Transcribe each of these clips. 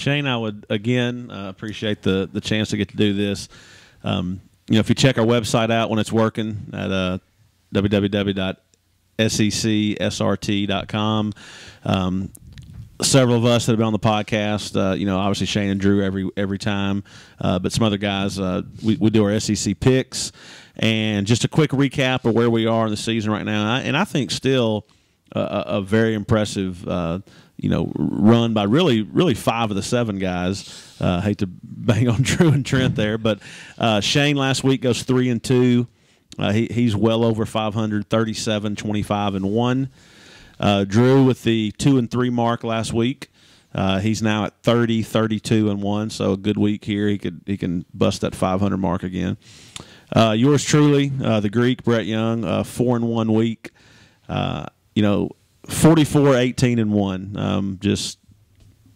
Shane, I would again appreciate the chance to get to do this. If you check our website out when it's working at www.secsrt.com, several of us that have been on the podcast, obviously Shane and Drew every time, but some other guys, we do our SEC picks, and just a quick recap of where we are in the season right now. And I think still a very impressive, run by really 5 of the 7 guys. Hate to bang on Drew and Trent there, but Shane last week goes 3-2. He's well over 500, 37, 25, and 1. Drew with the 2-3 mark last week. He's now at 30, 32, and 1. So a good week here. He can bust that 500 mark again. Yours truly, the Greek Brett Young, 4-1 week. 44, 18, and 1.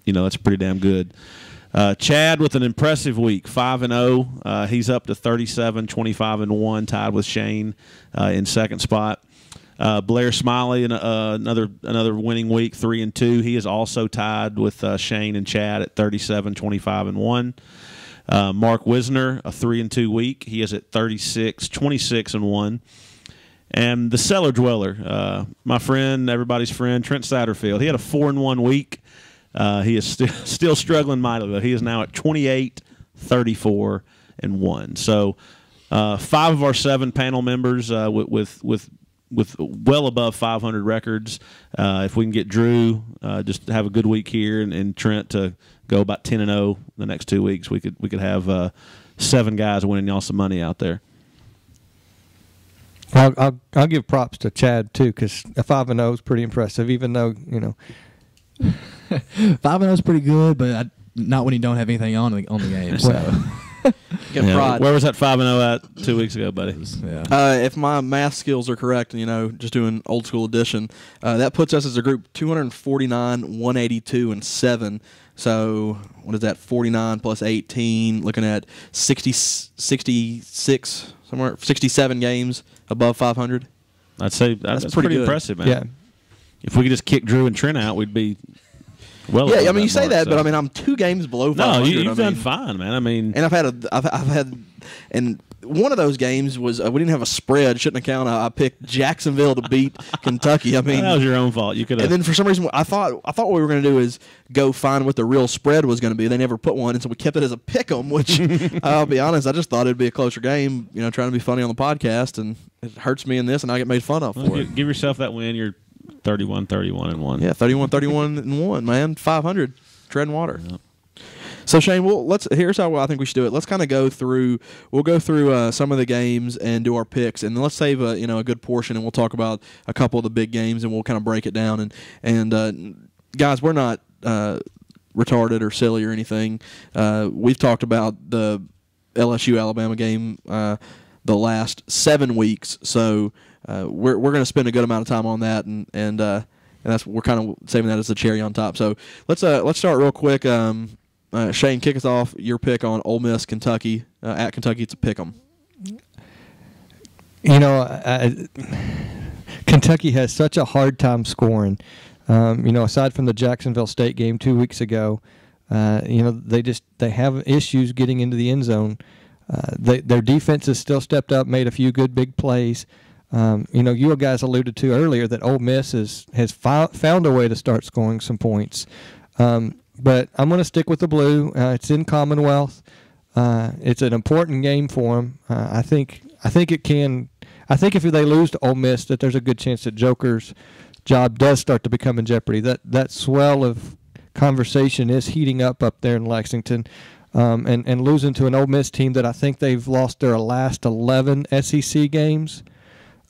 That's pretty damn good. Chad with an impressive week, 5-0. He's up to 37, 25, and 1, tied with Shane in second spot. Blair Smiley, another winning week, 3-2. He is also tied with Shane and Chad at 37, 25, and 1. Mark Wisner, a 3-2 week. He is at 36, 26, and 1. And the cellar dweller, my friend, everybody's friend, Trent Satterfield. He had a 4-1 week. He is still struggling mightily, though. He is now at 28, 34, and 1. So 5 of our 7 panel members with well above 500 records. If we can get Drew just to have a good week here, and Trent to go about 10-0 the next 2 weeks, we could have 7 guys winning y'all some money out there. I'll give props to Chad too, because a 5-0 is pretty impressive. Even though 5-0 is pretty good, but not when you don't have anything on the game. So. Where was that 5-0 at 2 weeks ago, buddy? If my math skills are correct, just doing old school addition, that puts us as a group 249, 182, and 7. So what is that? 49 plus 18, looking at 66 somewhere, 67 games above 500. I'd say that's pretty impressive, man. Yeah. If we could just kick Drew and Trent out, we'd be well. Yeah, I mean, you say that, but I'm 2 games below 500. No, you've done fine, man. I mean, and I've had, and one of those games was we didn't have a spread. Shouldn't have counted. I picked Jacksonville to beat Kentucky. I mean, that was your own fault. You could have. And then for some reason, I thought what we were going to do is go find what the real spread was going to be. They never put one, and so we kept it as a pick 'em. Which I'll be honest, I just thought it'd be a closer game. Trying to be funny on the podcast, and it hurts me in this, and I get made fun of for it. Give yourself that win. You're 31, 31, and 1. Yeah, 31, 31, and 1. Man, 500, treading water. Yep. So Shane, here's how I think we should do it. Let's kind of go through. We'll go through some of the games and do our picks, and then let's save a good portion, and we'll talk about a couple of the big games, and we'll kind of break it down. And guys, we're not retarded or silly or anything. We've talked about the LSU Alabama game the last 7 weeks, so we're going to spend a good amount of time on that, and that's we're kind of saving that as the cherry on top. So let's start real quick. Shane, kick us off. Your pick on Ole Miss, Kentucky. At Kentucky, it's a pick 'em. Kentucky has such a hard time scoring. Aside from the Jacksonville State game 2 weeks ago, they have issues getting into the end zone. Their defense has still stepped up, made a few good big plays. You guys alluded to earlier that Ole Miss has found a way to start scoring some points. But I'm going to stick with the blue. It's in Commonwealth. It's an important game for them. I think it can. I think if they lose to Ole Miss, that there's a good chance that Joker's job does start to become in jeopardy. That swell of conversation is heating up there in Lexington, and losing to an Ole Miss team that I think they've lost their last 11 SEC games.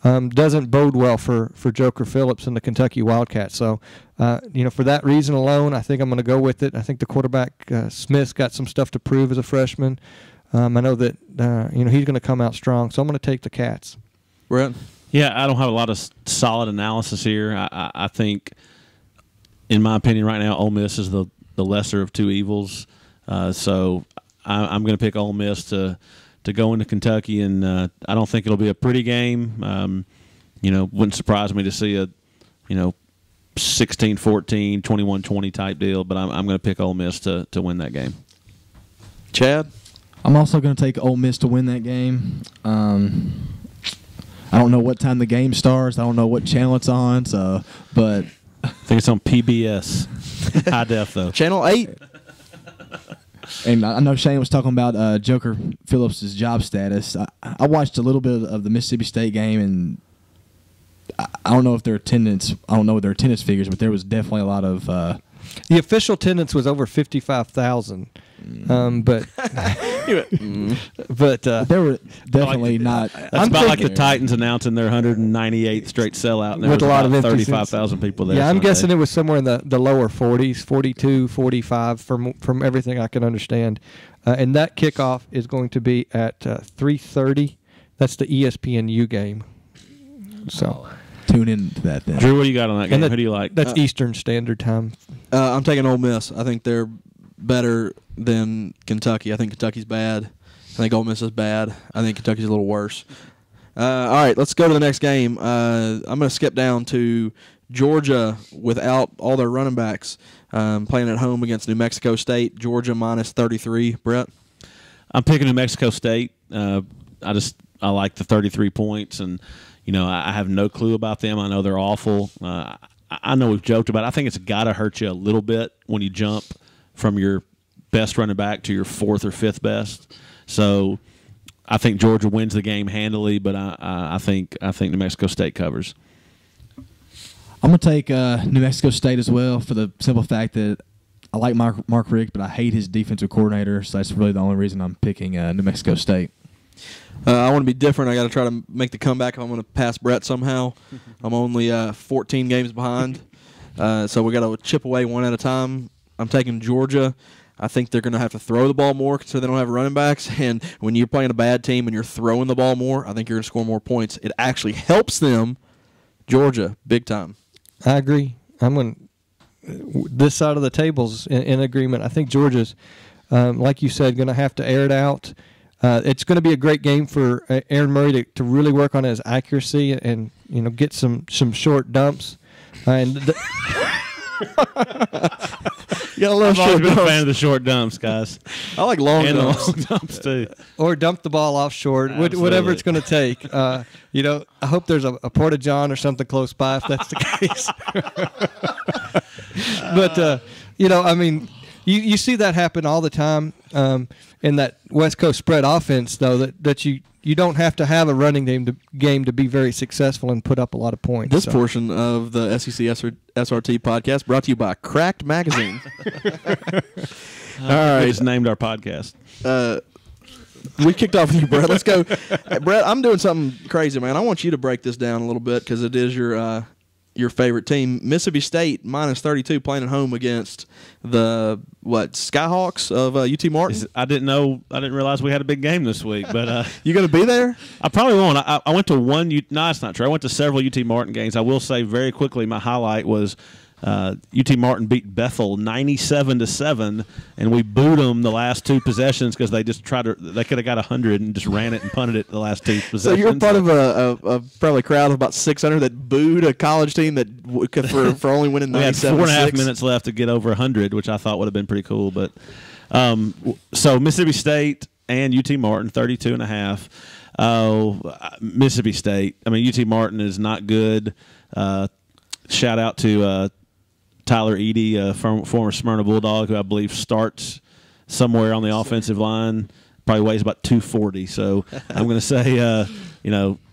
Doesn't bode well for Joker Phillips and the Kentucky Wildcats. So, for that reason alone, I think I'm going to go with it. I think the quarterback, Smith's got some stuff to prove as a freshman. I know that, he's going to come out strong. So I'm going to take the Cats. Brett? Yeah, I don't have a lot of solid analysis here. I think, in my opinion right now, Ole Miss is the lesser of 2 evils. So I'm going to pick Ole Miss to go into Kentucky, and I don't think it'll be a pretty game. Wouldn't surprise me to see a 16-14, 21-20 type deal, but I'm going to pick Ole Miss to win that game. Chad? I'm also going to take Ole Miss to win that game. I don't know what time the game starts. I don't know what channel it's on. But I think it's on PBS. High def though. Channel 8. And I know Shane was talking about Joker Phillips' job status. I watched a little bit of the Mississippi State game, and I don't know if their attendance. I don't know their attendance figures, but there was definitely a lot of. The official attendance was over 55,000, but they were definitely not. That's about like the Titans announcing their 198th straight sellout, and there with was a lot of about empty 35,000 people there. Yeah, I'm Sunday. guessing it was somewhere in the lower 40s, 42, 45, from everything I can understand. And that kickoff is going to be at 3:30. That's the ESPNU game. So. Tune in to that then. Drew, what do you got on that game? Who do you like? That's Eastern Standard Time. I'm taking Ole Miss. I think they're better than Kentucky. I think Kentucky's bad. I think Ole Miss is bad. I think Kentucky's a little worse. All right, let's go to the next game. I'm going to skip down to Georgia without all their running backs, playing at home against New Mexico State. Georgia minus 33. Brett? I'm picking New Mexico State. I like the 33 points, and I have no clue about them. I know they're awful. I know we've joked about it. I think it's got to hurt you a little bit when you jump from your best running back to your fourth or fifth best. So I think Georgia wins the game handily, but I think New Mexico State covers. I'm going to take New Mexico State as well for the simple fact that I like Mark Richt, but I hate his defensive coordinator, so that's really the only reason I'm picking New Mexico State. I want to be different. I got to try to make the comeback. I'm going to pass Brett somehow. I'm only 14 games behind, so we got to chip away one at a time. I'm taking Georgia. I think they're going to have to throw the ball more so they don't have running backs. And when you're playing a bad team and you're throwing the ball more, I think you're going to score more points. It actually helps them. Georgia, big time. I agree. I'm going this side of the table's in agreement. I think Georgia's, like you said, going to have to air it out. It's going to be a great game for Aaron Murray to really work on his accuracy and get some short dumps. And I've always been a fan of the short dumps, guys. I like long dumps. Long dumps too. Or dump the ball off short, whatever it's going to take. I hope there's a Porta John or something close by if that's the case. But you see that happen all the time. In that West Coast spread offense, though, that you don't have to have a running game to be very successful and put up a lot of points. This portion of the SEC SRT podcast brought to you by Cracked Magazine. All right. We just named our podcast. We kicked off with you, Brett. Let's go. Brett, I'm doing something crazy, man. I want you to break this down a little bit because it is your favorite team. Mississippi State minus 32 playing at home against the Skyhawks of UT Martin. I didn't realize we had a big game this week, but you going to be there? I probably won't. I went to one. No, it's not true. I went to several UT Martin games. I will say very quickly, my highlight was UT Martin beat Bethel 97-7, and we booed them the last two possessions because they just they could have got 100 and just ran it and punted it the last two possessions. So you're part of a probably crowd of about 600 that booed a college team that for only winning 97. We had 4.5 minutes left to get over 100, which I thought would have been pretty cool. But so Mississippi State and UT Martin 32.5. Mississippi State. I mean, UT Martin is not good. Shout out to Tyler Eady, former Smyrna Bulldog, who I believe starts somewhere on the offensive line. Probably weighs about 240. So I'm going to say,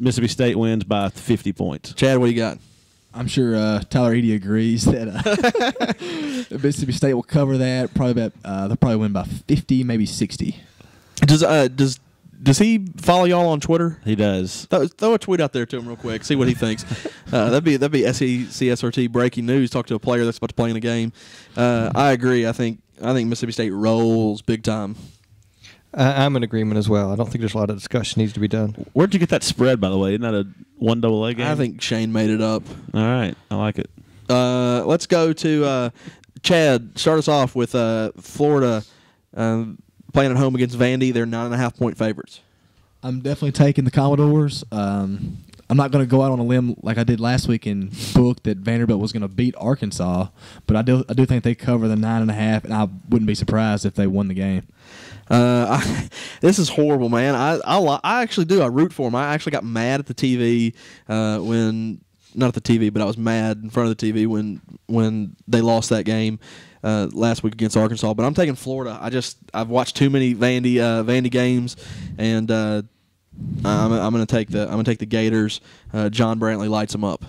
Mississippi State wins by 50 points. Chad, what do you got? I'm sure Tyler Eady agrees that Mississippi State will cover that. They'll probably win by 50, maybe 60. Does he follow y'all on Twitter? He does. Throw a tweet out there to him real quick. See what he thinks. That'd be SEC SRT breaking news. Talk to a player that's about to play in a game. I agree. I think Mississippi State rolls big time. I'm in agreement as well. I don't think there's a lot of discussion needs to be done. Where'd you get that spread, by the way? Isn't that a 1 AA game? I think Shane made it up. All right. I like it. Let's go to Chad. Start us off with Florida playing at home against Vandy. They're 9.5-point favorites. I'm definitely taking the Commodores. I'm not going to go out on a limb like I did last week and book that Vanderbilt was going to beat Arkansas, but I do think they cover the 9.5, and I wouldn't be surprised if they won the game. This is horrible, man. I actually do. I root for them. I actually got mad at the TV when not at the TV, but I was mad in front of the TV when they lost that game last week against Arkansas. But I'm taking Florida. I've watched too many Vandy games, and I'm going to take the Gators. John Brantley lights them up.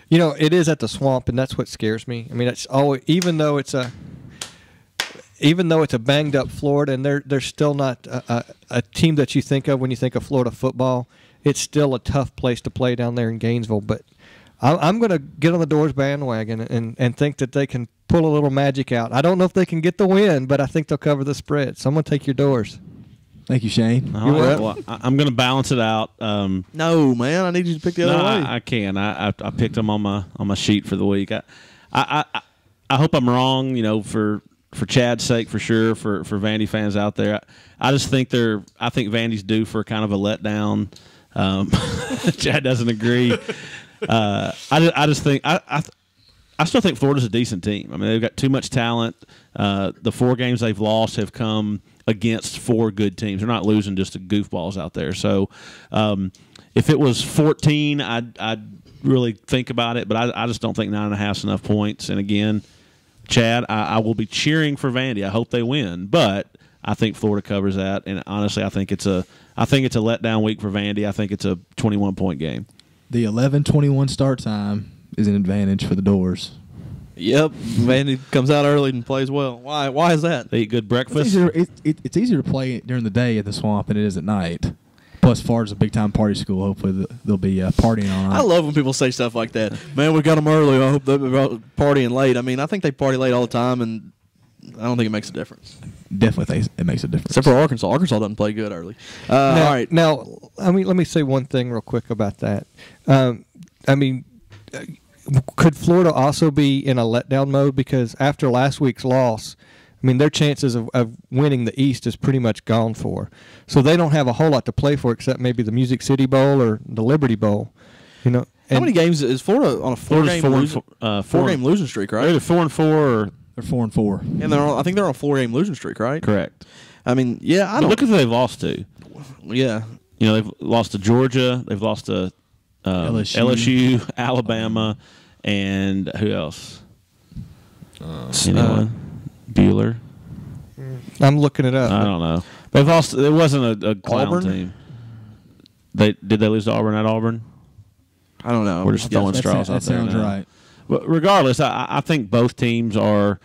You know, it is at the Swamp, and that's what scares me. I mean, it's always, even though it's a banged up Florida, and they're still not a team that you think of when you think of Florida football. It's still a tough place to play down there in Gainesville. But I'm going to get on the Doors bandwagon and think that they can pull a little magic out. I don't know if they can get the win, but I think they'll cover the spread. So I'm going to take your Doors. Thank you, Shane. All right. Well, I'm going to balance it out. No, man, I need you to pick the other way. I can. I picked them on my sheet for the week. I hope I'm wrong. You know, for Chad's sake, for sure. For Vandy fans out there, I just think I think Vandy's due for kind of a letdown. Chad doesn't agree. I just think I still think Florida's a decent team. I mean, they've got too much talent. The 4 games they've lost have come against 4 good teams. They're not losing just to goofballs out there. So if it was 14, I'd really think about it. But I just don't think 9.5 is enough points. And again, Chad, I will be cheering for Vandy. I hope they win, but I think Florida covers that. And honestly, I think it's a letdown week for Vandy. I think it's a 21-point game. The 11:21 start time is an advantage for the Doors. Yep, Vandy comes out early and plays well. Why is that? They eat good breakfast. It's easier to play during the day at the Swamp than it is at night. Plus, Florida's a big-time party school. Hopefully, they'll be partying all night. I love when people say stuff like that. Man, we got them early. I hope they're partying late. I mean, I think they party late all the time, and I don't think it makes a difference. Definitely think it makes a difference. Except for Arkansas. Arkansas doesn't play good early. All right. Now, I mean, let me say one thing real quick about that. I mean, could Florida also be in a letdown mode? Because after last week's loss, I mean, their chances of winning the East is pretty much gone for. So they don't have a whole lot to play for except maybe the Music City Bowl or the Liberty Bowl. You know, how many games is Florida on a four-game losing streak? Right, they're 4-4. Or they're 4-4, and I think they're on a 4-game losing streak. Right, correct. I mean, yeah, I don't look at who they've lost to. Yeah, you know, they've lost to Georgia. They've lost to LSU, Alabama, and who else? Anyone? Bueller. I'm looking it up. I don't know. They've lost. It wasn't a clown Auburn? team. Did they lose to Auburn at Auburn? I don't know. We're just throwing straws out there. That sounds right. But regardless, I think both teams are.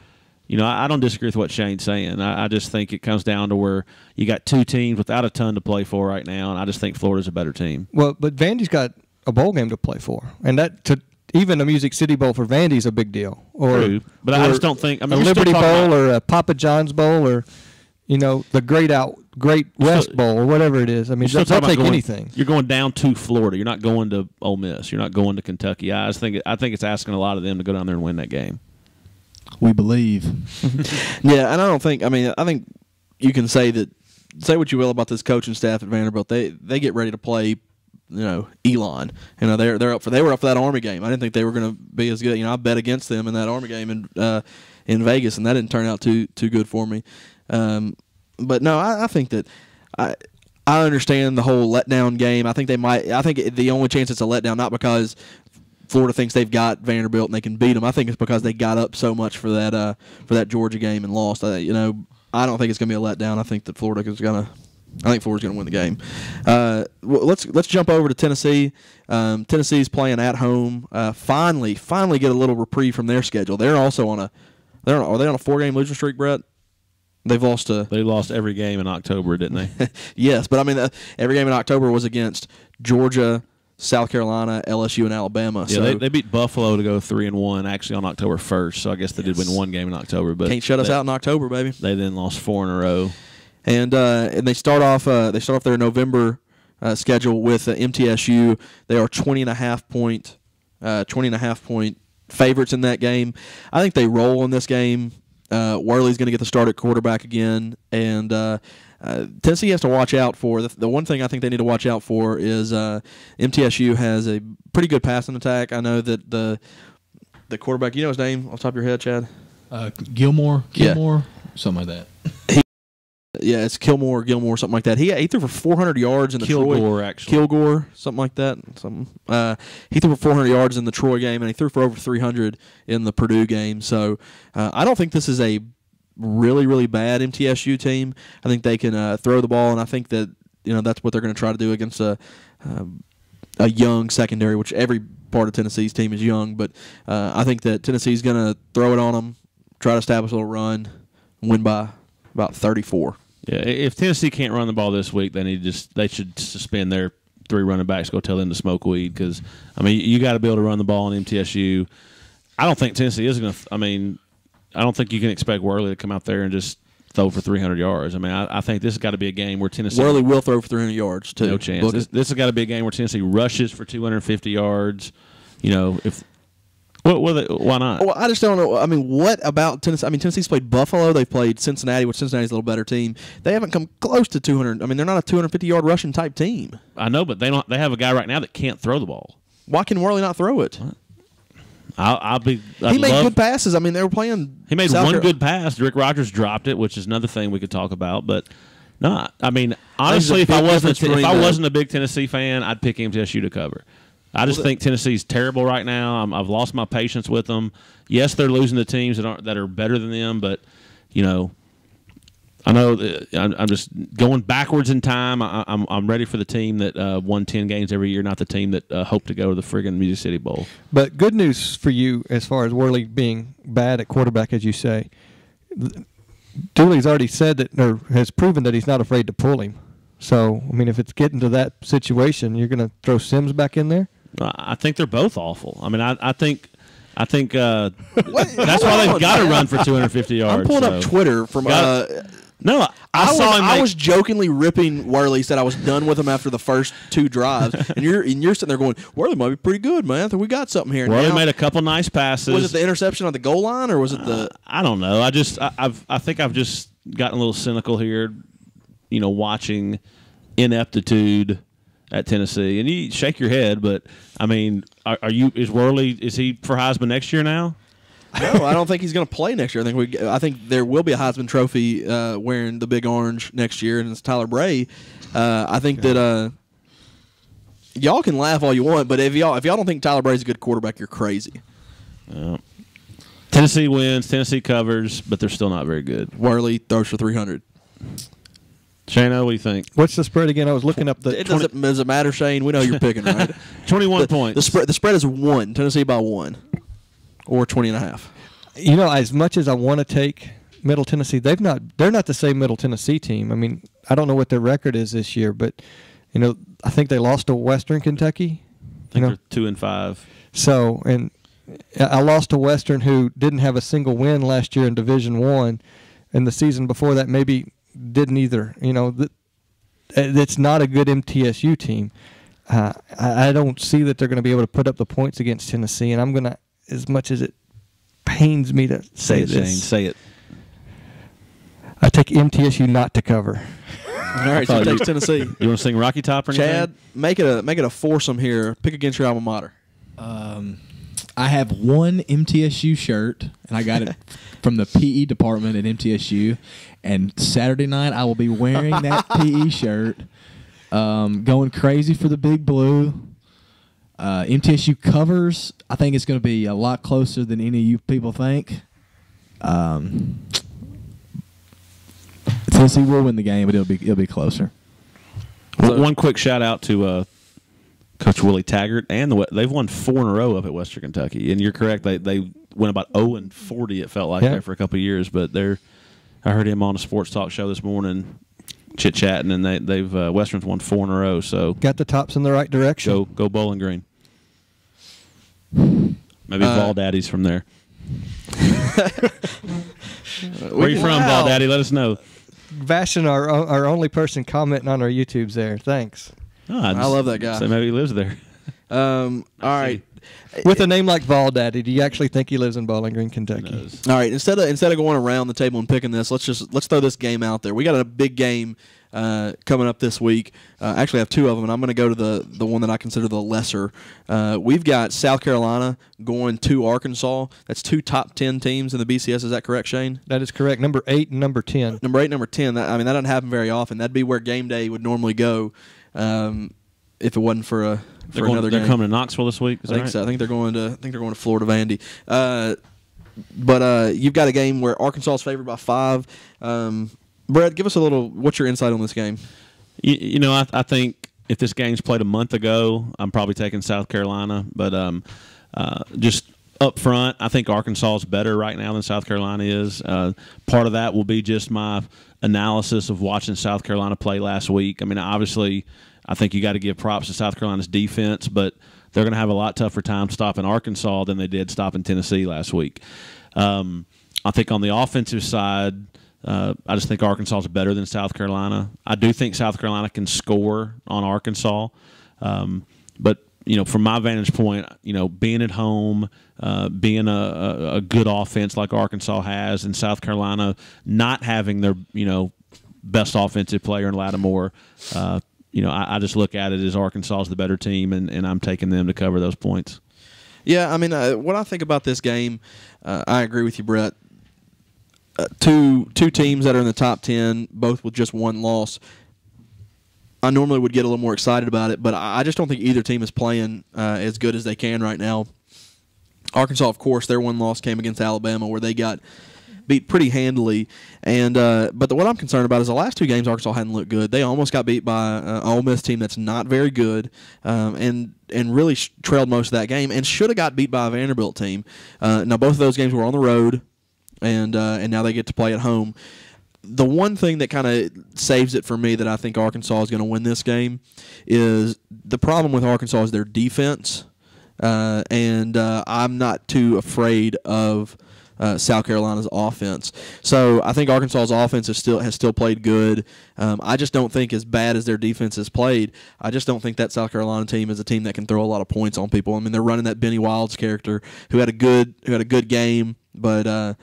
You know, I don't disagree with what Shane's saying. I just think it comes down to where you got 2 teams without a ton to play for right now, and I just think Florida's a better team. Well, but Vandy's got a bowl game to play for, and even a Music City Bowl for Vandy is a big deal. True, but I just don't think. I mean, a Liberty Bowl or a Papa John's Bowl or, you know, the Great West Bowl or whatever it is. I mean, they'll take anything. You're going down to Florida. You're not going to Ole Miss. You're not going to Kentucky. I think it's asking a lot of them to go down there and win that game. We believe. Yeah, and I don't think. I mean, I think you can say what you will about this coaching staff at Vanderbilt. They get ready to play. You know, Elon. You know, they were up for that Army game. I didn't think they were going to be as good. You know, I bet against them in that Army game in Vegas, and that didn't turn out too good for me. But no, I think that I understand the whole letdown game. I think they might. I think the only chance it's a letdown, not because Florida thinks they've got Vanderbilt and they can beat them. I think it's because they got up so much for that Georgia game and lost. You know, I don't think it's going to be a letdown. I think that Florida's going to win the game. Let's jump over to Tennessee. Tennessee's playing at home. Finally get a little reprieve from their schedule. They're also on are they on a 4-game losing streak, Brett? They lost every game in October, didn't they? Yes, but I mean every game in October was against Georgia, South Carolina, LSU, and Alabama. Yeah, so they beat Buffalo to go 3-1 actually on October 1st. So I guess they did win 1 game in October, but can't shut us out in October, baby. They then lost 4 in a row. And they start off their November schedule with MTSU. They are 20.5 point favorites in that game. I think they roll in this game. Worley's going to get the start at quarterback again, and Tennessee has to watch out for the one thing I think they need to watch out for is MTSU has a pretty good passing attack. I know that the quarterback, you know his name off the top of your head, Chad? Gilmore, something like that. Yeah, it's Gilmore, something like that. He threw for 400 yards in the Kilgore, something like that. He threw for 400 yards in the Troy game, and he threw for over 300 in the Purdue game. So I don't think this is a really, really bad MTSU team. I think they can throw the ball, and I think that that's what they're going to try to do against a young secondary, which every part of Tennessee's team is young. But I think that Tennessee's going to throw it on them, try to establish a little run, win by about 34. Yeah, if Tennessee can't run the ball this week, they should suspend their 3 running backs. Go tell them to smoke weed because you got to be able to run the ball on MTSU. I don't think Tennessee is going to. I don't think you can expect Worley to come out there and just throw for 300 yards. I think this has got to be a game where Tennessee Worley will throw for 300 yards too. No chance. This has got to be a game where Tennessee rushes for 250 yards. Why not? Well, I just don't know. What about Tennessee? Tennessee's played Buffalo. They've played Cincinnati, which Cincinnati's a little better team. They haven't come close to 200. They're not a 250-yard rushing type team. I know, but they don't. They have a guy right now that can't throw the ball. Why can Worley not throw it? He made good passes. They were playing. He made one good pass. Rick Rogers dropped it, which is another thing we could talk about. But honestly, if I wasn't a big Tennessee fan, I'd pick MTSU to cover. I just think Tennessee's terrible right now. I've lost my patience with them. Yes, they're losing to teams that are better than them, but I know that I'm just going backwards in time. I'm ready for the team that won 10 games every year, not the team that hoped to go to the friggin' Music City Bowl. But good news for you as far as Worley being bad at quarterback, as you say. Dooley's already said that, or has proven that he's not afraid to pull him. So, if it's getting to that situation, you're going to throw Sims back in there? I think they're both awful. I think that's why they've got to run for 250 yards. I'm pulling up Twitter from. No, I was jokingly ripping Worley. Said I was done with him after the first 2 drives, and you're sitting there going, Worley might be pretty good, man. I think we got something here. Worley made a couple nice passes. Was it the interception on the goal line, or was it the? I don't know. I think I've just gotten a little cynical here. Watching ineptitude at Tennessee, and you shake your head, but is Worley for Heisman next year now? No, I don't think he's going to play next year. I think there will be a Heisman Trophy wearing the big orange next year, and it's Tyler Bray. I think that y'all can laugh all you want, but if y'all don't think Tyler Bray's a good quarterback, you're crazy. Tennessee wins, Tennessee covers, but they're still not very good. Worley throws for 300. Shane, what do you think? What's the spread again? I was looking up the. Does it matter, Shane? We know you're picking, right? 21 points. The spread is 1. Tennessee by 1, or 20.5. As much as I want to take Middle Tennessee, they're not the same Middle Tennessee team. I don't know what their record is this year, but I think they lost to Western Kentucky. I think they're 2-5. So, and I lost to Western, who didn't have a single win last year in Division I, and the season before that maybe didn't either. It's not a good MTSU team. I don't see that they're going to be able to put up the points against Tennessee, and I'm going to, as much as it pains me to say this. Shane, say it. I take MTSU not to cover. All right, so takes Tennessee. You want to sing Rocky Top or anything? Chad, make it a foursome here. Pick against your alma mater. I have one MTSU shirt, and I got it from the PE department at MTSU. And Saturday night, I will be wearing that PE shirt, going crazy for the Big Blue. MTSU covers. I think it's going to be a lot closer than any of you people think. Tennessee will win the game, but it'll be closer. One quick shout out to Coach Willie Taggart, and they've won 4 in a row up at Western Kentucky. And you're correct; they went about 0-40. It felt like there for a couple of years, but I heard him on a sports talk show this morning, chit chatting, and they've Western's won 4 in a row. So got the tops in the right direction. Go Bowling Green. Maybe Ball Daddy's from there. Where are you from, Ball Daddy? Let us know. Vashon, our only person commenting on our YouTubes there. Thanks. I love that guy. So maybe he lives there. All right. With a name like Vol Daddy, do you actually think he lives in Bowling Green, Kentucky? All right, instead of going around the table and picking this, let's throw this game out there. We got a big game coming up this week. Actually, I have two of them, and I'm going to go to the one that I consider the lesser. We've got South Carolina going to Arkansas. That's two top 10 teams in the BCS. Is that correct, Shane? That is correct. Number 8 and number 10. Number 8, number 10. That doesn't happen very often. That'd be where game day would normally go if it wasn't for another game. They're coming to Knoxville this week. I think so. I think they're going to Florida Vandy. But you've got a game where Arkansas is favored by 5. Brett, give us a little. What's your insight on this game? I think if this game's played a month ago, I'm probably taking South Carolina. But just up front, I think Arkansas is better right now than South Carolina is. Part of that will be just my analysis of watching South Carolina play last week. I mean, obviously, I think you got to give props to South Carolina's defense, but they're going to have a lot tougher time stopping Arkansas than they did stopping Tennessee last week. I think on the offensive side, I just think Arkansas is better than South Carolina. I do think South Carolina can score on Arkansas, but from my vantage point, being at home, being a good offense like Arkansas has, and South Carolina not having their best offensive player in Lattimore, I just look at it as Arkansas is the better team, and I'm taking them to cover those points. Yeah, I mean, what I think about this game, I agree with you, Brett. Two teams that are in the top 10, both with just one loss. I normally would get a little more excited about it, but I just don't think either team is playing as good as they can right now. Arkansas, of course, their one loss came against Alabama, where they got beat pretty handily. And but what I'm concerned about is the last two games Arkansas hadn't looked good. They almost got beat by an Ole Miss team that's not very good, and really trailed most of that game, and should have got beat by a Vanderbilt team. Now both of those games were on the road, and now they get to play at home. The one thing that kind of saves it for me that I think Arkansas is going to win this game is the problem with Arkansas is their defense, and I'm not too afraid of South Carolina's offense. So I think Arkansas's offense has still played good. I just don't think as bad as their defense has played. I just don't think that South Carolina team is a team that can throw a lot of points on people. I mean, they're running that Benny Wilds character who had a good game, but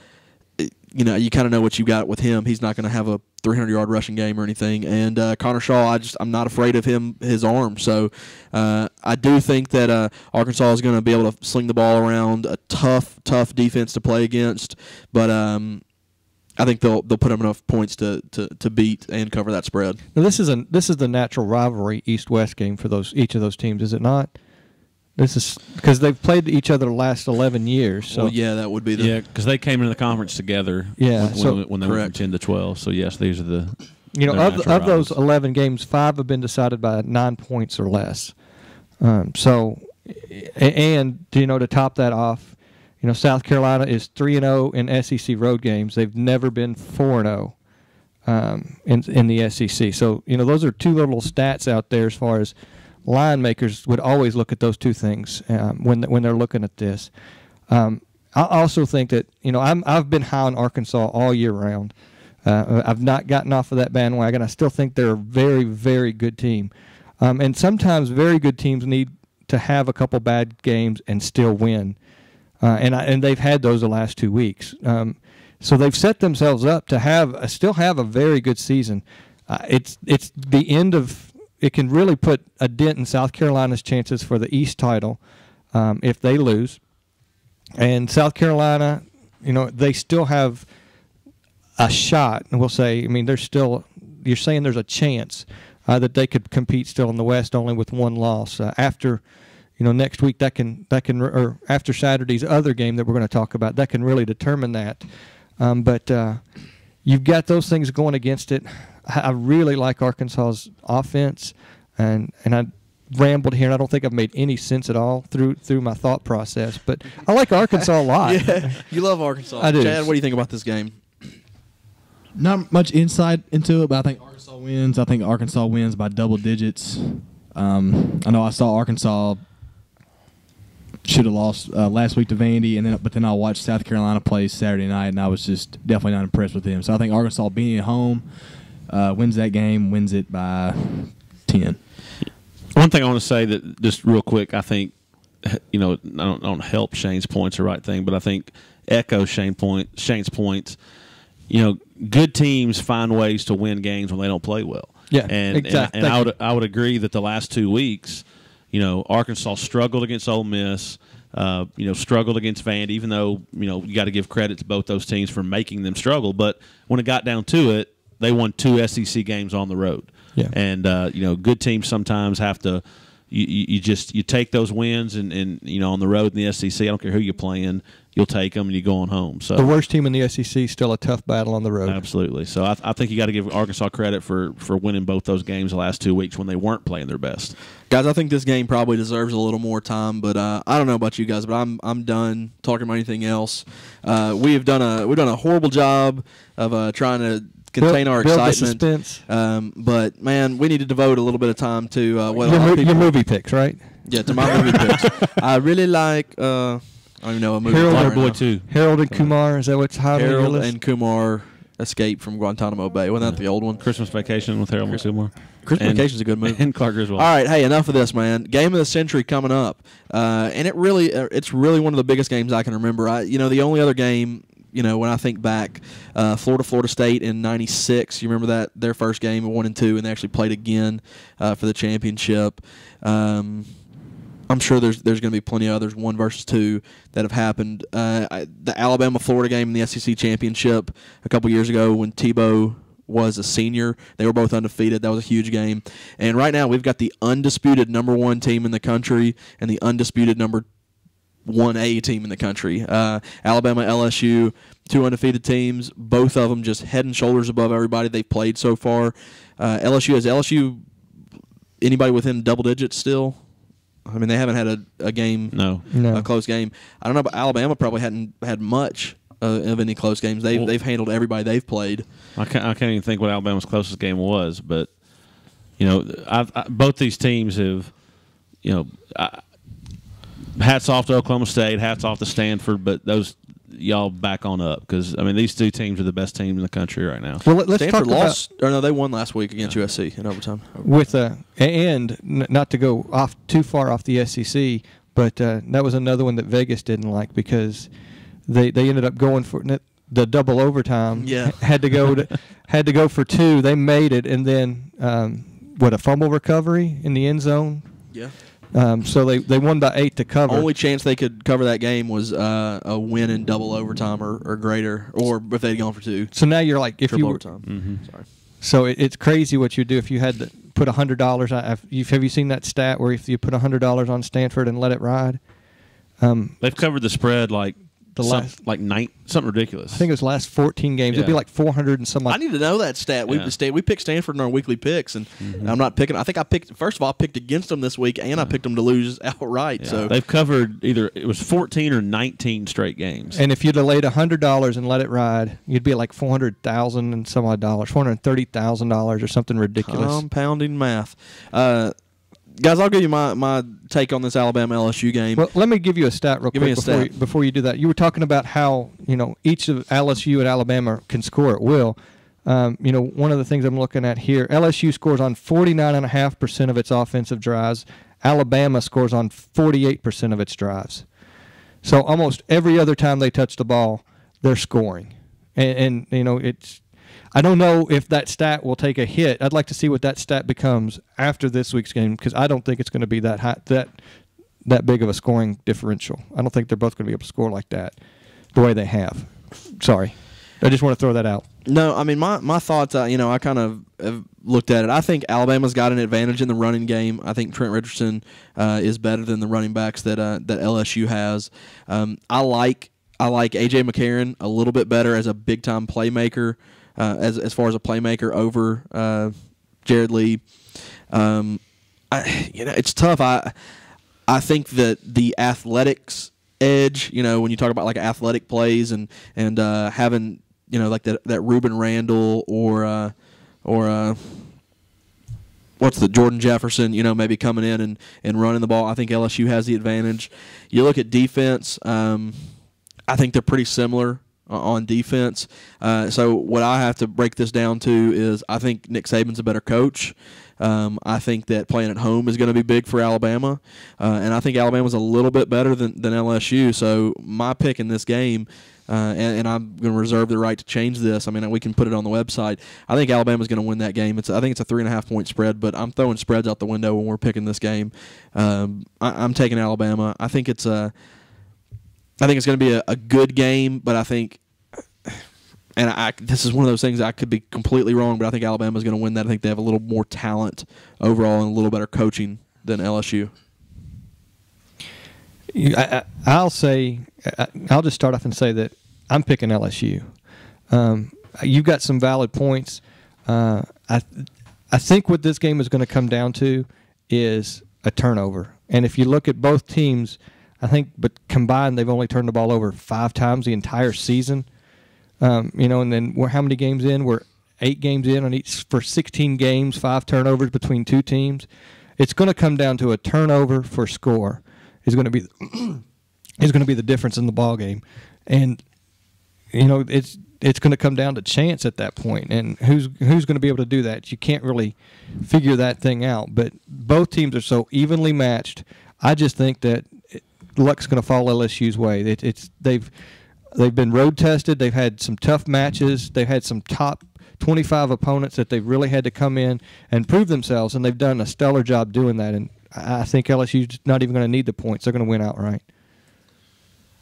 you kind of know what you got with him. He's not going to have a 300-yard rushing game or anything. And Connor Shaw, I'm not afraid of his arm. So I do think that Arkansas is going to be able to sling the ball around, a tough defense to play against. But I think they'll put up enough points to beat and cover that spread. Now this is the natural rivalry East-West game for each of those teams, is it not? This is because they've played each other the last 11 years. So well, yeah, that would be because they came into the conference together. Yeah, when they went from 10 to 12. So yes, these are the of those 11 games, 5 have been decided by 9 points or less. To top that off, South Carolina is 3-0 in SEC road games. They've never been 4-0 in the SEC. So those are two little stats out there as far as line makers would always look at those two things when they're looking at this. I also think that I've been high on Arkansas all year round. I've not gotten off of that bandwagon. I still think they're a very, very good team, and sometimes very good teams need to have a couple bad games and still win, and they've had those the last 2 weeks. So they've set themselves up to still have a very good season. It's the end of. It can really put a dent in South Carolina's chances for the East title if they lose. And South Carolina, they still have a shot. And we'll say, you're saying there's a chance that they could compete still in the West only with one loss. After, next week or after Saturday's other game that we're going to talk about, that can really determine that. But you've got those things going against it. I really like Arkansas's offense, and I rambled here, and I don't think I've made any sense at all through my thought process. But I like Arkansas a lot. Yeah, you love Arkansas. I do. Chad, what do you think about this game? Not much insight into it, but I think Arkansas wins. I think Arkansas wins by double digits. I know I saw Arkansas should have lost last week to Vandy, but then I watched South Carolina play Saturday night, and I was just definitely not impressed with them. So I think Arkansas being at home wins that game, wins it by 10. One thing I want to say that just real quick, I think I don't help Shane's points the right thing, but I think echo Shane's points. Good teams find ways to win games when they don't play well. Yeah, and exactly. And I would agree that the last 2 weeks, Arkansas struggled against Ole Miss. Struggled against Vandy, even though you got to give credit to both those teams for making them struggle. But when it got down to it, they won 2 SEC games on the road. Yeah. And good teams sometimes have to. You take those wins and on the road in the SEC. I don't care who you're playing, you'll take them and you go on home. So the worst team in the SEC is still a tough battle on the road. Absolutely. So I think you got to give Arkansas credit for winning both those games the last 2 weeks when they weren't playing their best. Guys, I think this game probably deserves a little more time, but I don't know about you guys, but I'm done talking about anything else. We've done a horrible job of trying to contain our build excitement. The suspense. But man, we need to devote a little bit of time to your movie picks, right? Yeah, to my movie picks. I really like. I don't even know a movie. Waterboy 2. Harold and Kumar. Is that what's hot on your Harold list? and Kumar Escape from Guantanamo Bay. Wasn't that the old one? Christmas Vacation with Harold and Kumar. Christmas Vacation's a good movie. And Clark Griswold. All right, hey, enough of this, man. Game of the century coming up, and it's really one of the biggest games I can remember. The only other game, when I think back, Florida State in '96. You remember that their first game, 1-2, and they actually played again for the championship. I'm sure there's going to be plenty of others, 1 versus 2, that have happened. The Alabama-Florida game in the SEC championship a couple years ago when Tebow was a senior. They were both undefeated. That was a huge game. And right now we've got the undisputed number 1 team in the country and the undisputed number 1A team in the country. Alabama, LSU, 2 undefeated teams, both of them just head and shoulders above everybody they've played so far. LSU anybody within double digits still? I mean, they haven't had a game, a close game. I don't know, but Alabama probably hadn't had much of any close games. They've handled everybody they've played. I can't even think what Alabama's closest game was, but both these teams have, hats off to Oklahoma State, hats off to Stanford, but those y'all back on up because these 2 teams are the best teams in the country right now. Well, let's Stanford talk lost, or no, they won last week against USC in overtime. Not to go off too far off the SEC, but that was another one that Vegas didn't like because they ended up going for the double overtime. Yeah, had to go for 2. They made it, and then a fumble recovery in the end zone. Yeah. So they won by 8 to cover. Only chance they could cover that game was a win in double overtime or greater, or if they'd gone for 2. So now you're like, if triple you overtime. Mm-hmm. Sorry. So it's crazy what you do if you had to put $100. Have you seen that stat where if you put $100 on Stanford and let it ride? They've covered the spread something ridiculous. I think it was the last 14 games. Yeah. It'd be like 400 and some. I need to know that stat. We picked Stanford in our weekly picks, and I'm not picking. I think I picked against them this week, and I picked them to lose outright. Yeah. So they've covered either it was 14 or 19 straight games. And if you'd have laid $100 and let it ride, you'd be at like $400,000 and some odd dollars, $430,000 or something ridiculous. Compounding math. Guys, I'll give you my take on this Alabama LSU game. Well, let me give you a stat real quick before you do that. You were talking about how each of LSU and Alabama can score at will. One of the things I'm looking at here, LSU scores on 49.5% of its offensive drives. Alabama scores on 48% of its drives. So almost every other time they touch the ball, they're scoring. And it's. I don't know if that stat will take a hit. I'd like to see what that stat becomes after this week's game because I don't think it's going to be that high, that big of a scoring differential. I don't think they're both going to be able to score like that the way they have. Sorry. I just want to throw that out. No, I mean, my thoughts, I kind of have looked at it. I think Alabama's got an advantage in the running game. I think Trent Richardson is better than the running backs that LSU has. I like A.J. McCarron a little bit better as a big-time playmaker. As far as a playmaker over Jared Lee, it's tough. I think that the athletics edge, when you talk about like athletic plays and having like that Reuben Randall or what's the Jordan Jefferson, maybe coming in and running the ball. I think LSU has the advantage. You look at defense. I think they're pretty similar. on defense. So what I have to break this down to is I think Nick Saban's a better coach. I think that playing at home is going to be big for Alabama, and I think Alabama's a little bit better than LSU. So my pick in this game, and I'm going to reserve the right to change this. I mean, we can put it on the website. I think Alabama's going to win that game. I think it's a 3.5 point spread, but I'm throwing spreads out the window when we're picking this game. I'm taking Alabama. I think it's going to be a good game, but I think. And this is one of those things I could be completely wrong, but I think Alabama's going to win that. I think they have a little more talent overall and a little better coaching than LSU. I'll just start off and say that I'm picking LSU. You've got some valid points. I think what this game is going to come down to is a turnover. And if you look at both teams, I think but combined they've only turned the ball over 5 times the entire season. And then we're how many games in? We're 8 games in on each for 16 games, 5 turnovers between 2 teams. It's going to come down to a turnover for score is going to be the difference in the ball game, and it's going to come down to chance at that point, and who's going to be able to do that? You can't really figure that thing out. But both teams are so evenly matched. I just think that luck's going to fall LSU's way. They've been road tested. They've had some tough matches. They've had some top 25 opponents that they've really had to come in and prove themselves, and they've done a stellar job doing that. And I think LSU's not even going to need the points. They're going to win outright.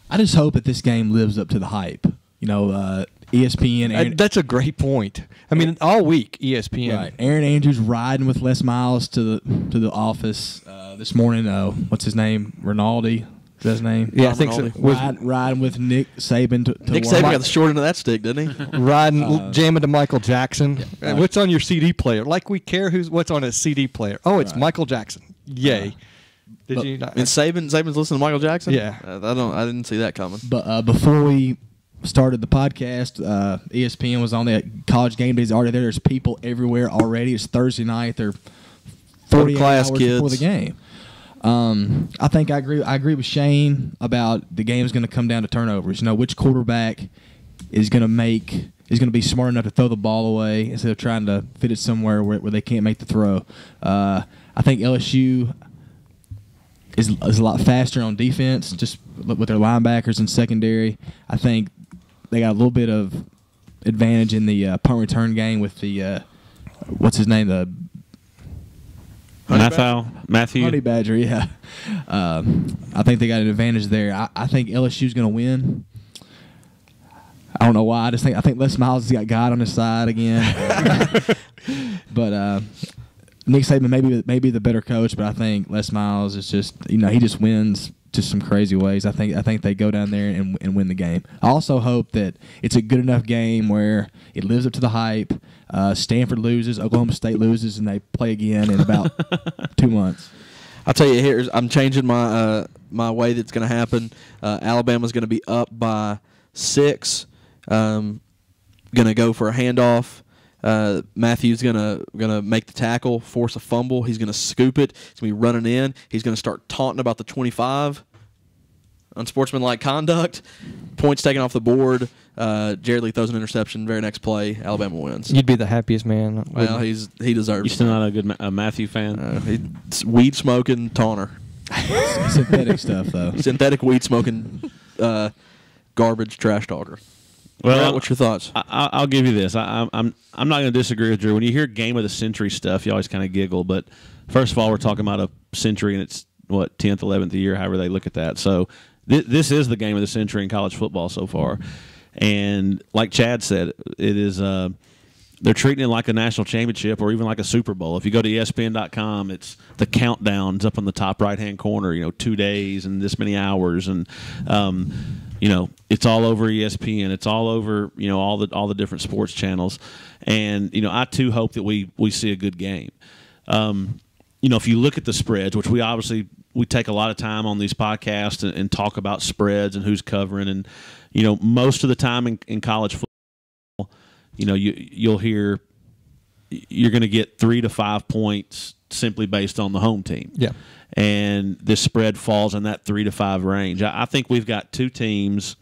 I just hope that this game lives up to the hype. ESPN. That's a great point. I mean, all week ESPN. Right. Aaron Andrews riding with Les Miles to the office this morning. What's his name? Rinaldi. Is that his name? Yeah, I think so. Riding with Nick Saban to Nick Saban got the short end of that stick, didn't he? Jamming to Michael Jackson. Yeah. What's on your CD player? Like we care what's on a CD player. Oh, it's Michael Jackson. Yay. Did you not? And Saban's listening to Michael Jackson? Yeah. I didn't see that coming. But before we started the podcast, ESPN was on the college game days already there. There's people everywhere already. It's Thursday night. They're 40 hours before the game. I think I agree with Shane about the game is going to come down to turnovers. Which quarterback is going to be smart enough to throw the ball away instead of trying to fit it somewhere where they can't make the throw. I think LSU is a lot faster on defense, just with their linebackers and secondary. I think they got a little bit of advantage in the punt return game with the what's his name, the Matthew Honey Badger, yeah. I think they got an advantage there. I think LSU's going to win. I don't know why. I think Les Miles has got God on his side again. But Nick Saban may be the better coach, but I think Les Miles is just he just wins just some crazy ways. I think they go down there and win the game. I also hope that it's a good enough game where it lives up to the hype. Stanford loses, Oklahoma State loses, and they play again in about 2 months. I'll tell you, I'm changing my my way that's going to happen. Alabama's going to be up by 6. Going to go for a handoff. Matthew's gonna make the tackle, force a fumble. He's gonna scoop it. He's gonna be running in. He's gonna start taunting about the 25. Unsportsmanlike conduct. Points taken off the board. Jared Lee throws an interception. Very next play, Alabama wins. You'd be the happiest man. Well, he deserves. You still not a good Matthew fan? He's weed smoking taunter. Synthetic stuff though. Synthetic weed smoking, garbage trash talker. Well, Brett, what's your thoughts? I'll give you this. I'm not going to disagree with Drew. When you hear game of the century stuff, you always kind of giggle. But first of all, we're talking about a century, and it's 10th, 11th year, however they look at that. So this is the game of the century in college football so far. And like Chad said, it is. They're treating it like a national championship or even like a Super Bowl. If you go to ESPN.com, it's the countdowns up on the top right-hand corner. 2 days and this many hours, and it's all over ESPN. It's all over all the different sports channels, and I too hope that we see a good game. If you look at the spreads, which we take a lot of time on these podcasts and talk about spreads and who's covering, and most of the time in college football. You'll hear you're going to get 3 to 5 points simply based on the home team. Yeah. And this spread falls in that 3 to 5 range. I think we've got 2 teams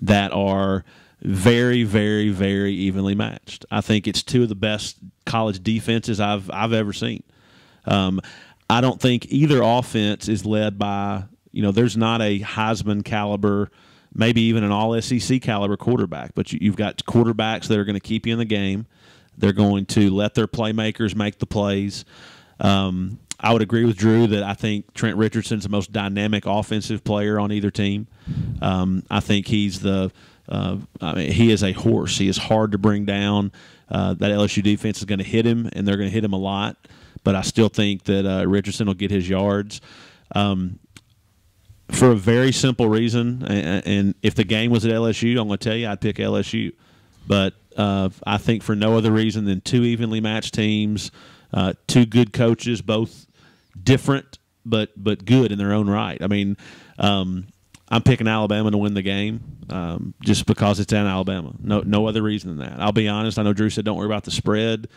that are very, very, very evenly matched. I think it's two of the best college defenses I've ever seen. I don't think either offense is led by, there's not a Heisman caliber, maybe even an all SEC caliber quarterback, but you've got quarterbacks that are going to keep you in the game. They're going to let their playmakers make the plays. I would agree with Drew that I think Trent Richardson's the most dynamic offensive player on either team. I think he's he is a horse. He is hard to bring down. That LSU defense is going to hit him, and they're going to hit him a lot. But I still think that Richardson will get his yards. For a very simple reason, and if the game was at LSU, I'm going to tell you I'd pick LSU. But I think for no other reason than two evenly matched teams, two good coaches, both different but good in their own right. I mean, I'm picking Alabama to win the game just because it's in Alabama. No other reason than that. I'll be honest. I know Drew said don't worry about the spread.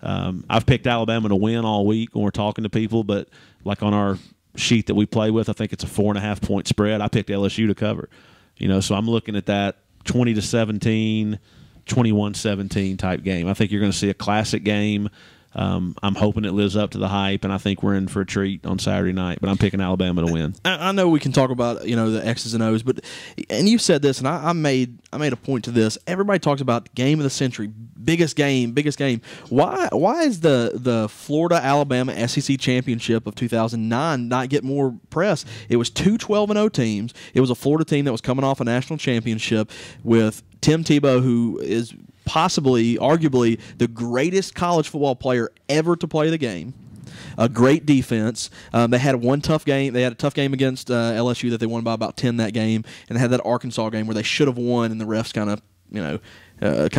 I've picked Alabama to win all week when we're talking to people, but like on our sheet that we play with, I think it's a 4.5 point spread. I picked LSU to cover. So I'm looking at that 20-17, 21-17 type game. I think you're going to see a classic game. I'm hoping it lives up to the hype, and I think we're in for a treat on Saturday night. But I'm picking Alabama to win. I know we can talk about the X's and O's, and you said this, and I made a point to this. Everybody talks about game of the century, biggest game. Why is the Florida Alabama SEC championship of 2009 not get more press? It was two 12-0 teams. It was a Florida team that was coming off a national championship with Tim Tebow, who is possibly, arguably, the greatest college football player ever to play the game. A great defense. They had one tough game. They had a tough game against LSU that they won by about 10 that game, and they had that Arkansas game where they should have won, and the refs kind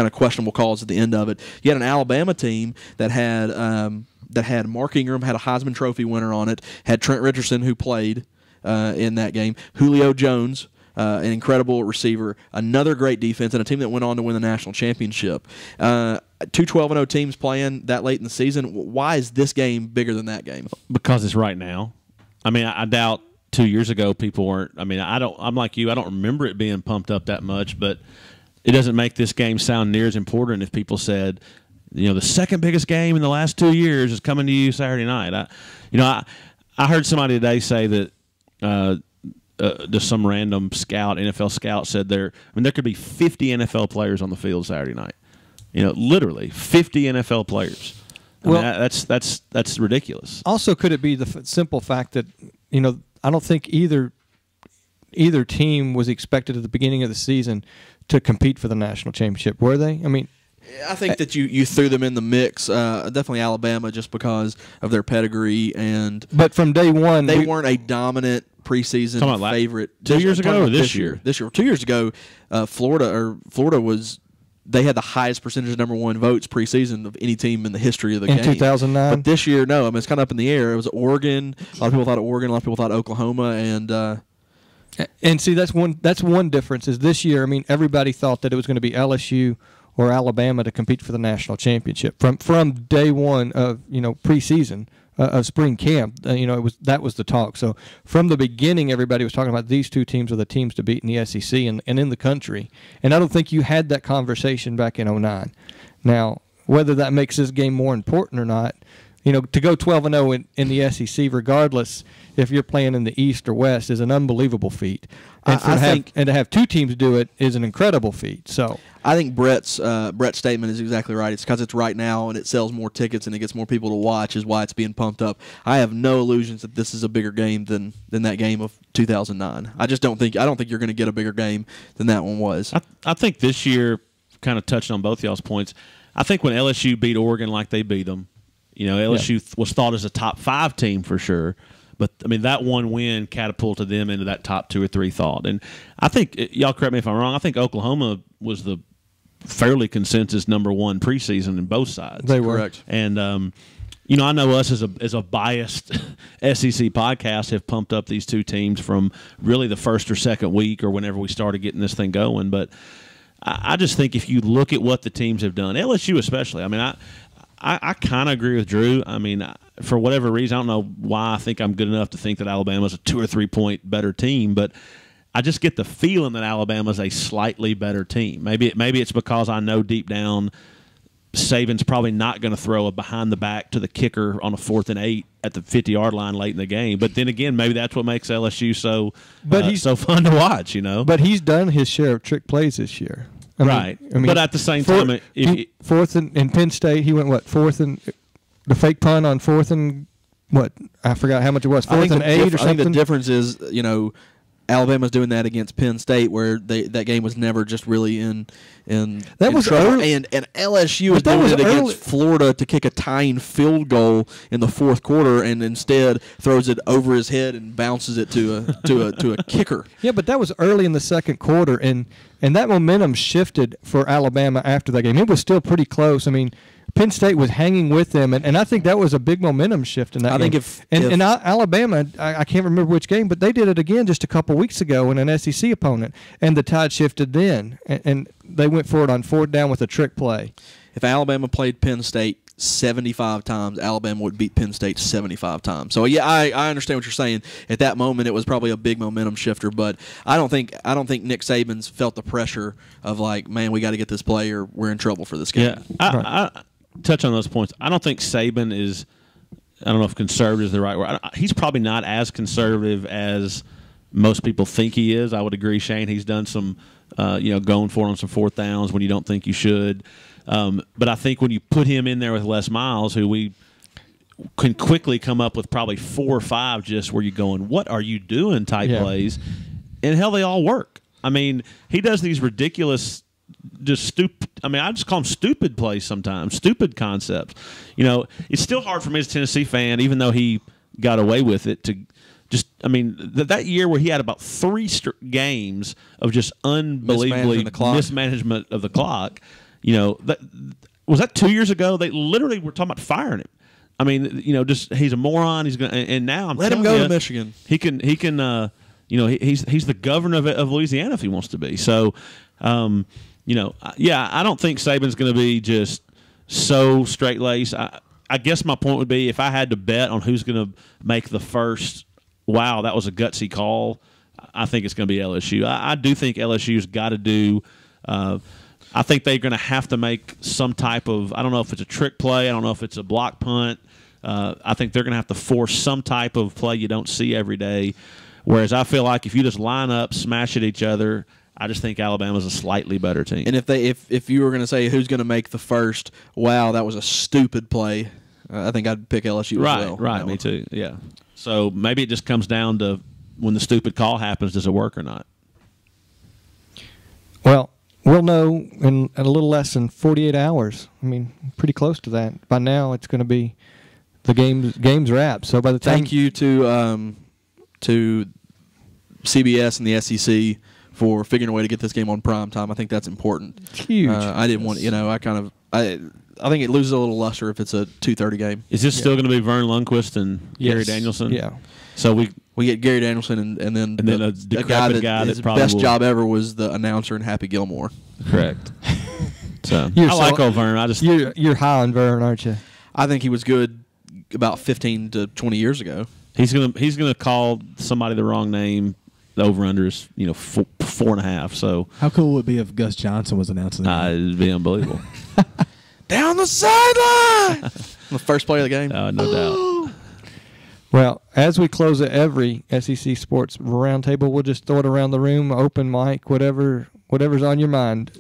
of questionable calls at the end of it. You had an Alabama team that had Mark Ingram, had a Heisman Trophy winner on it, had Trent Richardson, who played in that game, Julio Jones, an incredible receiver, another great defense, and a team that went on to win the national championship. Two 12-0 teams playing that late in the season. Why is this game bigger than that game? Because it's right now. I mean, I doubt 2 years ago people weren't. I mean, I'm like you. I don't remember it being pumped up that much, but it doesn't make this game sound near as important if people said, the second biggest game in the last 2 years is coming to you Saturday night. I heard somebody today say that. Just some random NFL scout said there could be 50 NFL players on the field Saturday night. Literally 50 NFL players. I mean, that's ridiculous. Also, could it be the simple fact that I don't think either team was expected at the beginning of the season to compete for the national championship, were they? I mean, I think that you threw them in the mix. Definitely Alabama, just because of their pedigree, but from day one they weren't a dominant preseason favorite. 2 years ago or this year? This year. 2 years ago, Florida was. They had the highest percentage of #1 votes preseason of any team in the history of the game. In 2009? But this year, no. I mean, it's kind of up in the air. It was Oregon. A lot of people thought Oregon. A lot of people thought Oklahoma. And see, that's one difference. Is this year, I mean, everybody thought that it was going to be LSU or Alabama to compete for the national championship from day one of preseason. Of spring camp, that was the talk. So from the beginning, everybody was talking about these two teams are the teams to beat in the SEC and in the country. And I don't think you had that conversation back in 2009. Now, whether that makes this game more important or not, to go 12-0 in the SEC, regardless if you're playing in the East or West, is an unbelievable feat. And to have two teams do it is an incredible feat. So I think Brett's statement is exactly right. It's because it's right now and it sells more tickets and it gets more people to watch is why it's being pumped up. I have no illusions that this is a bigger game than that game of 2009. I don't think you're going to get a bigger game than that one was. I think this year, kind of touched on both y'all's points. I think when LSU beat Oregon like they beat them, LSU was thought as a top 5 team for sure. But, I mean, that one win catapulted them into that top 2 or 3 thought. And I think, y'all correct me if I'm wrong, I think Oklahoma was the fairly consensus #1 preseason in both sides. They were. Correct. And, I know us as a biased SEC podcast have pumped up these two teams from really the first or second week or whenever we started getting this thing going. But I just think if you look at what the teams have done, LSU especially, I mean, I kind of agree with Drew. I mean, for whatever reason, I don't know why I think I'm good enough to think that Alabama's a 2 or 3 point better team, but I just get the feeling that Alabama's a slightly better team. Maybe it's because I know deep down Saban's probably not going to throw a behind the back to the kicker on a 4th and 8 at the 50-yard line late in the game. But then again, maybe that's what makes LSU so fun to watch, you know. But he's done his share of trick plays this year. I mean, but at the same time, fourth in Penn State, he went what, fourth and the fake punt on 4th and what, I forgot how much it was, 4th and 8 or something. I think the difference is, you know, Alabama's doing that against Penn State, where that game was never just really in that was trouble. Early, and LSU is doing it against Florida to kick a tying field goal in the 4th quarter, and instead throws it over his head and bounces it to a kicker. Yeah, but that was early in the 2nd quarter, and that momentum shifted for Alabama after that game. It was still pretty close. I mean, Penn State was hanging with them, and I think that was a big momentum shift in that game. I think if Alabama, I can't remember which game, but they did it again just a couple weeks ago in an SEC opponent, and the tide shifted then, and they went for it on 4th down with a trick play. If Alabama played Penn State 75 times, Alabama would beat Penn State 75 times. So yeah, I understand what you're saying. At that moment, it was probably a big momentum shifter, but I don't think Nick Saban's felt the pressure of like, man, we got to get this play or we're in trouble for this game. Yeah, I touch on those points. I don't think Saban is, I don't know if conservative is the right word. He's probably not as conservative as most people think he is. I would agree, Shane. He's done some, going for it on some 4th downs when you don't think you should. But I think when you put him in there with Les Miles, who we can quickly come up with probably 4 or 5 just where you're going, what are you doing type plays, and hell, they all work. I mean, he does these ridiculous, just stupid. I mean, I just call them stupid plays sometimes, stupid concepts. You know, it's still hard for me as a Tennessee fan, even though he got away with it, to just, I mean, that year where he had about 3 games of just unbelievably mismanagement of the clock. You know, was that 2 years ago? They literally were talking about firing him. I mean, you know, just he's a moron. He's going, and now I'm let him go to Michigan. He can. He's the governor of Louisiana if he wants to be. So, I don't think Saban's going to be just so straight laced. I guess my point would be, if I had to bet on who's going to make the first, wow, that was a gutsy call, I think it's going to be LSU. I do think LSU's got to do. I think they're going to have to make some type of, I don't know if it's a trick play, I don't know if it's a block punt. I think they're going to have to force some type of play you don't see every day. Whereas I feel like if you just line up, smash at each other, I just think Alabama's a slightly better team. And if you were going to say who's going to make the first, wow, that was a stupid play, I think I'd pick LSU as well. Right, me too, yeah. So maybe it just comes down to when the stupid call happens, does it work or not? Well, we'll know in a little less than 48 hours. I mean, pretty close to that. By now, it's going to be the game's wrapped. So by the time, thank you to CBS and the SEC for figuring a way to get this game on prime time. I think that's important. It's huge. I didn't want, I think it loses a little luster if it's a 2:30 game. Is this still going to be Vern Lundquist and Gary Danielson? Yeah. So we get Gary Danielson and then a decrepit guy his that probably best job ever was the announcer in Happy Gilmore. Correct. So I like old Vern. You're high on Vern, aren't you? I think he was good about 15 to 20 years ago. He's gonna call somebody the wrong name. The over/under is 4.5. So how cool would it be if Gus Johnson was announcing that? It'd be unbelievable. Down the sideline, the first play of the game. No doubt. Well, as we close at every SEC Sports Roundtable, we'll just throw it around the room, open mic, whatever's on your mind.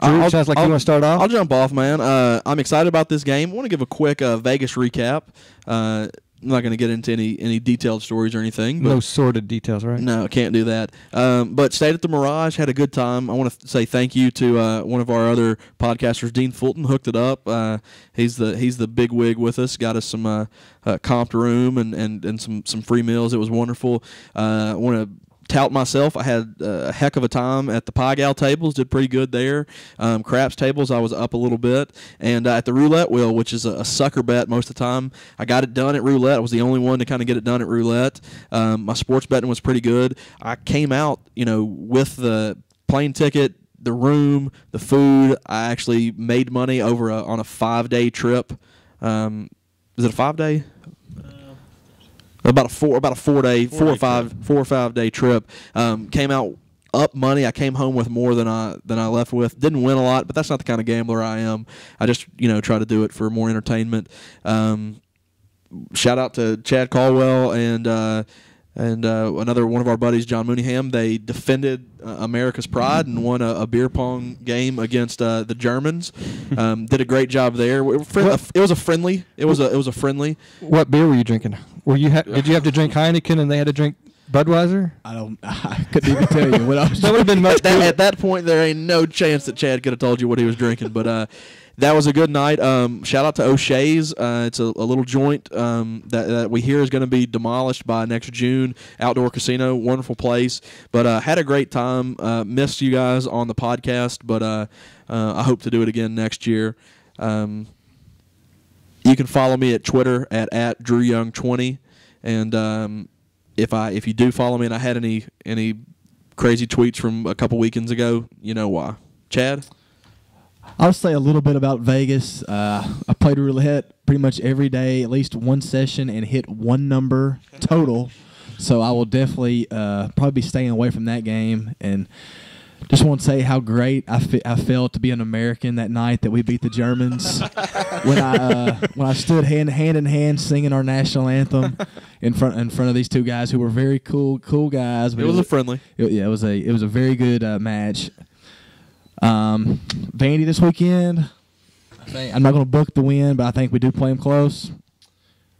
Drew, sounds like you want to start off? I'll jump off, man. I'm excited about this game. I want to give a quick Vegas recap. I'm not going to get into any detailed stories or anything. But no sordid details, right? No, can't do that. But stayed at the Mirage, had a good time. I want to say thank you to one of our other podcasters, Dean Fulton, hooked it up. He's the big wig with us. Got us some comped room and some free meals. It was wonderful. I want to tout myself. I had a heck of a time at the Pie Gal tables. Did pretty good there. Craps tables, I was up a little bit. And at the roulette wheel, which is a sucker bet most of the time, I got it done at roulette. I was the only one to kind of get it done at roulette. My sports betting was pretty good. I came out, with the plane ticket, the room, the food. I actually made money on a 5-day trip. Is it a 5-day? About a 4 or 5 day trip. Came out up money. I came home with more than I left with. Didn't win a lot, but that's not the kind of gambler I am. I just try to do it for more entertainment. Shout out to Chad Caldwell and another one of our buddies, John Mooneyham. They defended America's pride and won a beer pong game against the Germans. Did a great job there. It was a friendly. It was a friendly. What beer were you drinking? Did you have to drink Heineken and they had to drink Budweiser? I couldn't even tell you what I was. That would have been much cooler. At that point, there ain't no chance that Chad could have told you what he was drinking. But that was a good night. Shout out to O'Shea's. It's a little joint that we hear is going to be demolished by next June. Outdoor casino, wonderful place. But had a great time. Missed you guys on the podcast, but I hope to do it again next year. You can follow me at Twitter at DrewYoung20, and if you do follow me and I had any crazy tweets from a couple weekends ago, you know why. Chad? I'll say a little bit about Vegas. I played roulette pretty much every day, at least one session, and hit one number total. So I will definitely probably be staying away from that game. And just want to say how great I felt to be an American that night that we beat the Germans. when I stood hand in hand singing our national anthem in front of these two guys who were very cool guys. It was a friendly. It was a very good match. Vandy this weekend. I'm not going to book the win, but I think we do play them close.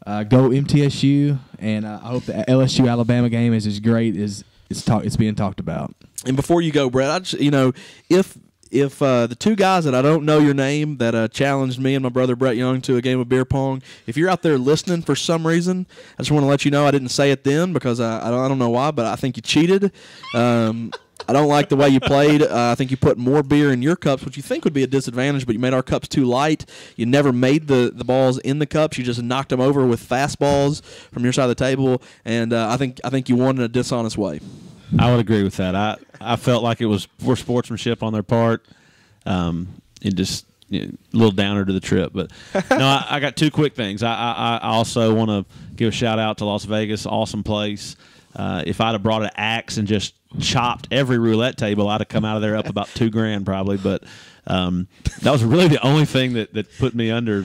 Go MTSU, and I hope the LSU Alabama game is as great as it's being talked about. And before you go, Brett, I just, if the two guys that I don't know your name that challenged me and my brother Brett Young to a game of beer pong, if you're out there listening for some reason, I just want to let you know I didn't say it then because I don't know why, but I think you cheated. I don't like the way you played. I think you put more beer in your cups, which you think would be a disadvantage, but you made our cups too light. You never made the balls in the cups. You just knocked them over with fastballs from your side of the table, and I think you won in a dishonest way. I would agree with that. I felt like it was poor sportsmanship on their part. It just a little downer to the trip. But no, I got two quick things. I also want to give a shout out to Las Vegas, awesome place. If I'd have brought an axe and just chopped every roulette table, I'd have come out of there up about $2,000 probably. But that was really the only thing that put me under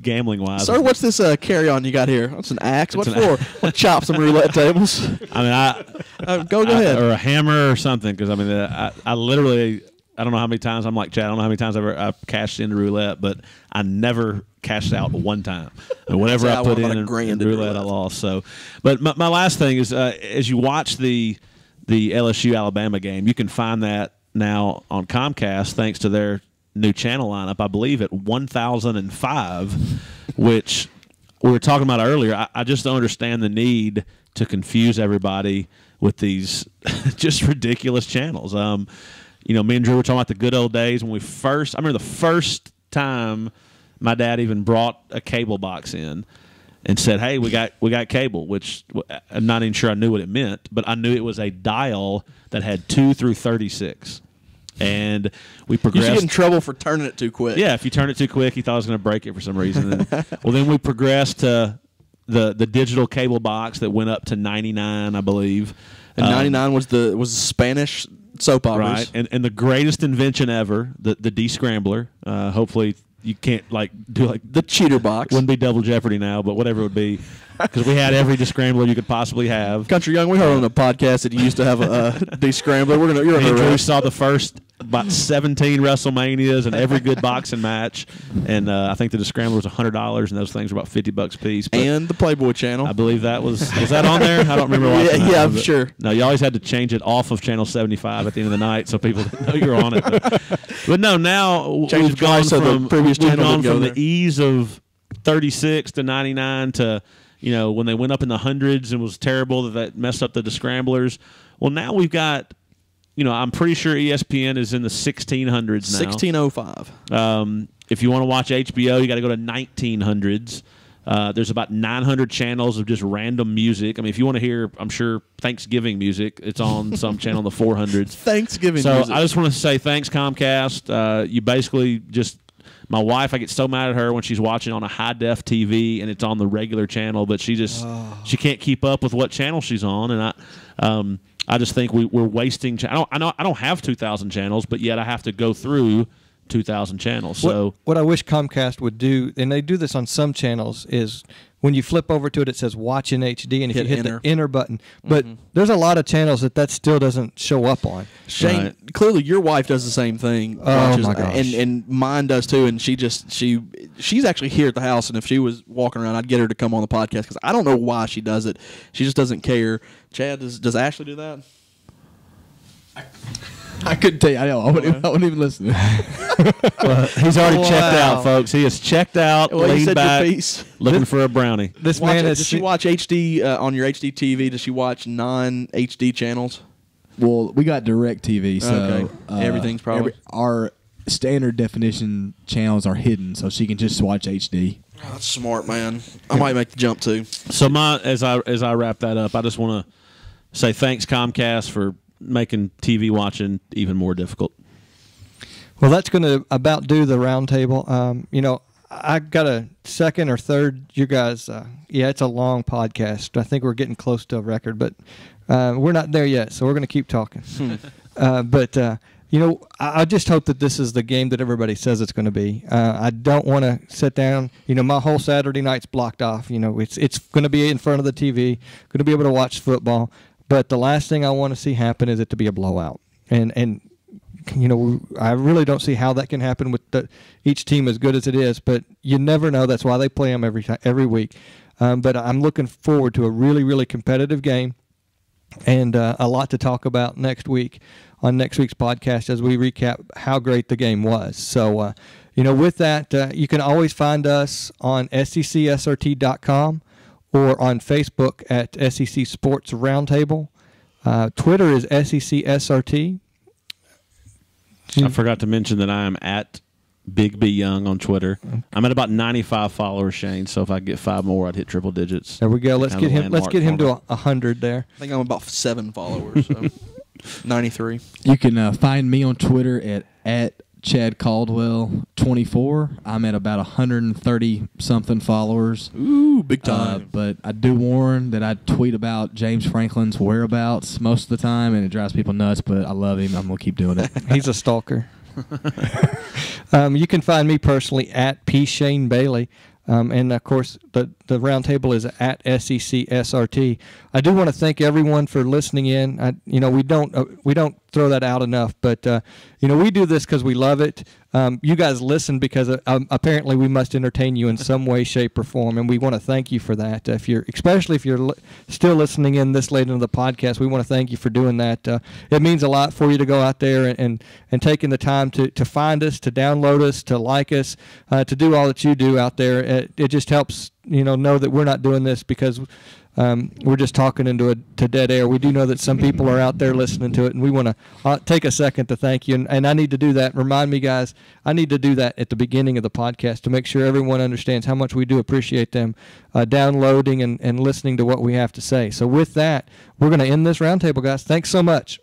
gambling wise. Sir, what's this carry-on you got here? That's an axe. What for? We'll chop some roulette tables. I mean, go ahead. Or a hammer or something, because I mean, I literally. I don't know how many times I'm like Chad. I don't know how many times I've cashed into roulette, but I never cashed out one time. And whatever I put in roulette, I lost. So, but my last thing is, as you watch the LSU Alabama game, you can find that now on Comcast thanks to their new channel lineup. I believe at 1005, which we were talking about earlier. I just don't understand the need to confuse everybody with these just ridiculous channels. Me and Drew were talking about the good old days when I remember the first time my dad even brought a cable box in and said, "Hey, we got cable," which I'm not even sure I knew what it meant, but I knew it was a dial that had 2 through 36. And we progressed. You get in trouble for turning it too quick. Yeah, if you turn it too quick, he thought I was going to break it for some reason. Well, then we progressed to the digital cable box that went up to 99, I believe. And 99 was the Spanish soap operas. Right, and the greatest invention ever, the descrambler. Hopefully you can't do the cheater box. Wouldn't be Double Jeopardy now, but whatever it would be, because we had every descrambler you could possibly have. Country Young, we heard on a podcast that you used to have a descrambler. You're Me and Drew saw the first about 17 WrestleManias and every good boxing match, and I think the descrambler was $100, and those things were about $50 a piece. But and the Playboy channel, I believe that was that on there? I don't remember watching that. Yeah, I'm sure. No, you always had to change it off of channel 75 at the end of the night so people didn't know you were on it. But no, now we've gone from the ease of 36 to 99 to when they went up in the hundreds and was terrible that messed up the descramblers. Well, now we've got. I'm pretty sure ESPN is in the 1600s now. 1605. If you want to watch HBO, you got to go to 1900s. There's about 900 channels of just random music. I mean, if you want to hear, I'm sure, Thanksgiving music, it's on some channel in the 400s. Thanksgiving music. So I just want to say thanks, Comcast. You basically just My wife, I get so mad at her when she's watching on a high-def TV and it's on the regular channel, but she she can't keep up with what channel she's on, and I just think we're wasting. I don't have 2,000 channels, but yet I have to go through 2,000 channels. So what I wish Comcast would do, and they do this on some channels, is when you flip over to it, it says watch in HD, and if you hit the enter button, but there's a lot of channels that still doesn't show up on. Shane, clearly your wife does the same thing. Oh my gosh. And mine does too. And she's actually here at the house. And if she was walking around, I'd get her to come on the podcast because I don't know why she does it. She just doesn't care. Chad, does Ashley do that? I couldn't tell you. I wouldn't even listen. Well, he's already checked out, folks. He is checked out, laid back, looking for a brownie. This man does she watch HD on your HD TV? Does she watch non-HD channels? Well, we got direct TV, so okay. Everything's probably our standard definition channels are hidden, so she can just watch HD. Oh, that's smart, man. I might make the jump too. So as I wrap that up, I just want to say thanks, Comcast, for making TV watching even more difficult. Well, that's going to about do the roundtable. I got a second or third. You guys, it's a long podcast. I think we're getting close to a record, but we're not there yet, so we're going to keep talking. I just hope that this is the game that everybody says it's going to be. I don't want to sit down. My whole Saturday night's blocked off. It's going to be in front of the TV, going to be able to watch football. But the last thing I want to see happen is it to be a blowout. And I really don't see how that can happen with each team as good as it is. But you never know. That's why they play them every week. But I'm looking forward to a really, really competitive game and a lot to talk about next week on next week's podcast as we recap how great the game was. So, with that, you can always find us on secsrt.com. or on Facebook at SEC Sports Roundtable. Twitter is SECSRT. I forgot to mention that I am at Big B Young on Twitter. Okay. I'm at about 95 followers, Shane. So if I get 5 more, I'd hit triple digits. There we go. Let's get him to 100 there. I think I'm about 7 followers. So 93. You can find me on Twitter at Chad Caldwell 24. I'm at about 130 something followers. Ooh, big time. But I do warn that I tweet about James Franklin's whereabouts most of the time, and it drives people nuts. But I love him. I'm gonna keep doing it. He's a stalker. You can find me personally at P. Shane Bailey. And of course, the roundtable is at SECSRT. I do want to thank everyone for listening in. We don't throw that out enough, but we do this because we love it. You guys listen because apparently we must entertain you in some way, shape, or form, and we want to thank you for that. Especially if you're still listening in this late into the podcast, we want to thank you for doing that. It means a lot for you to go out there and taking the time to find us, to download us, to like us, to do all that you do out there. It just helps know that we're not doing this because we're just talking to dead air. We do know that some people are out there listening to it, and we want to take a second to thank you. And I need to do that. Remind me, guys, I need to do that at the beginning of the podcast to make sure everyone understands how much we do appreciate them downloading and listening to what we have to say. So with that, we're going to end this roundtable, guys. Thanks so much.